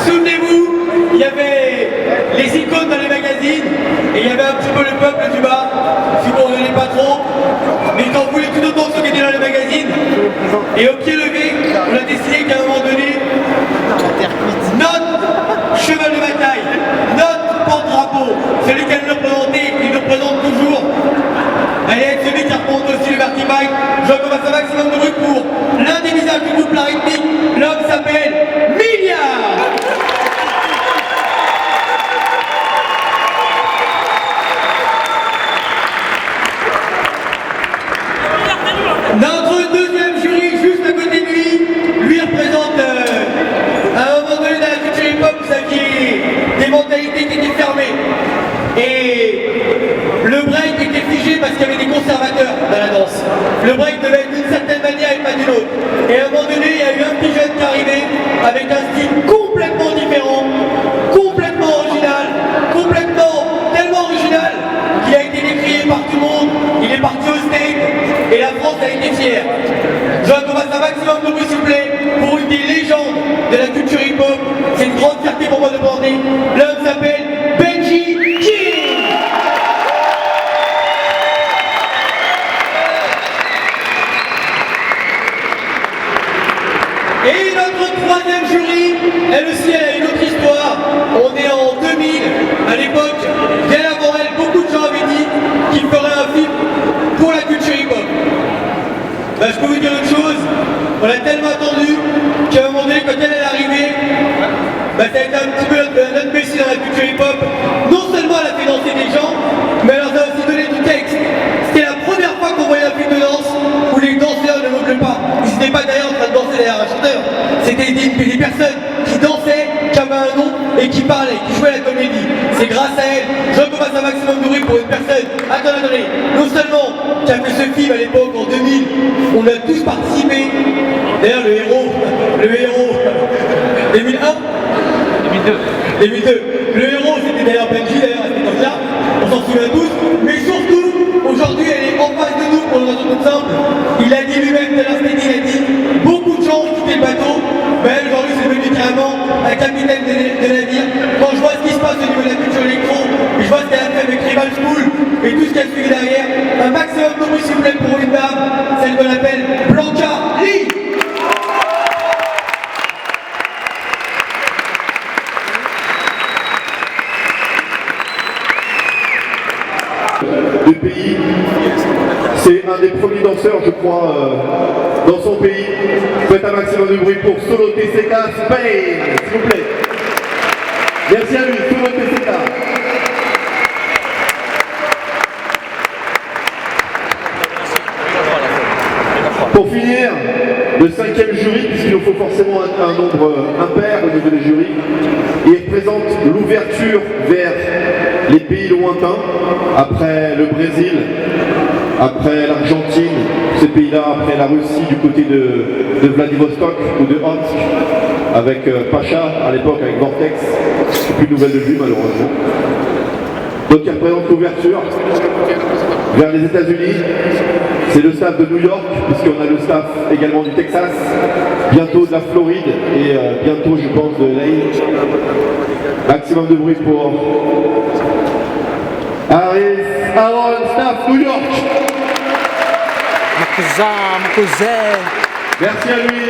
Souvenez-vous, il y avait les icônes dans les magazines et il y avait un petit peu le peuple du bas, si vous ne revenez pas trop. Mais quand vous voulez tout autant ceux qui étaient dans les magazines, et au pied levé, on a décidé qu'à un moment donné, notre cheval de bataille, notre porte-drapeau, celui qui a nous représenté, il nous représente toujours. Allez, celui qui remonte aussi le vertimail, je commence un maximum de bruit pour l'un des visages du groupe La Rythmique. L'homme s'appelle Milliard. Notre deuxième jury, juste à côté de lui représente à un moment donné dans la culture hip-hop, vous saviez, des mentalités qui étaient fermées. Et le break était figé parce qu'il y avait des conservateurs dans la danse. Le break devait être d'une certaine manière et pas d'une autre. Et à un moment donné, il y a eu un petit jeune qui est arrivé avec un style complètement différent, complètement original, tellement original qu'il a été décrié par tout le monde. Il est parti au State et la France a été fière. Je recommence un maximum de bruit s'il vous plaît pour une des légendes de la culture hip-hop. C'est une grande fierté pour moi de porter. L'homme s'appelle Benji King. Et notre troisième jury, elle aussi elle a une autre histoire. On est en 2000, à l'époque, bien avant elle, beaucoup de gens avaient dit qu'il ferait un film pour la culture hip-hop. Ben, je peux vous dire une chose, on a tellement attendu qu'à un moment donné, quand elle est arrivée, ben, ça a été un petit peu notre messie dans la culture hip-hop. Non seulement elle a fait danser des gens, mais elle leur a aussi donné du texte. C'était la première fois qu'on voyait un film de danse où les danseurs ne montraient pas. Ils n'étaient pas derrière en train de danser derrière un chanteur. C'était des personnes qui dansaient, qui avaient un nom et qui parlaient, qui jouaient la comédie. C'est grâce à elle, je recommence un maximum de bruit pour une personne, attendez, non seulement qui a fait ce film à l'époque en 2000, on a tous participé. D'ailleurs le héros, 2001 2002. Le héros c'était d'ailleurs Benji, d'ailleurs à cette époque-là, on s'en souvient tous, mais surtout, aujourd'hui elle est en face de nous pour nous entendre ensemble. Il a dit lui-même, il a dit, beaucoup de gens ont quitté le bateau, mais aujourd'hui c'est devenu carrément un capitaine de navire. Quand je vois ce qui se passe au niveau de la culture électro, et je vois ce qu'elle a fait avec Rival School et tout ce qu'elle suivi derrière, un maximum de bruit s'il vous plaît pour une dame, celle qu'on appelle Blanca Lee. Du pays, c'est un des premiers danseurs, je crois, dans son pays. Faites un maximum de bruit pour Solo TCK Spain, s'il vous plaît. Merci à lui, Solo TCK. Pour finir, le cinquième jury, puisqu'il nous faut forcément un nombre impair au niveau des jurys, il représente l'ouverture vers les pays lointains, après le Brésil, après l'Argentine, ces pays-là, après la Russie, du côté de Vladivostok ou de Omsk, avec Pacha à l'époque, avec Vortex, plus de nouvelles de lui malheureusement. Donc il représente l'ouverture vers les États-Unis. C'est le staff de New York, puisqu'on a le staff également du Texas, bientôt de la Floride et bientôt je pense de LA. Maximum de bruit pour Harris Aaron, staff New York. Mon cousin. Merci à lui.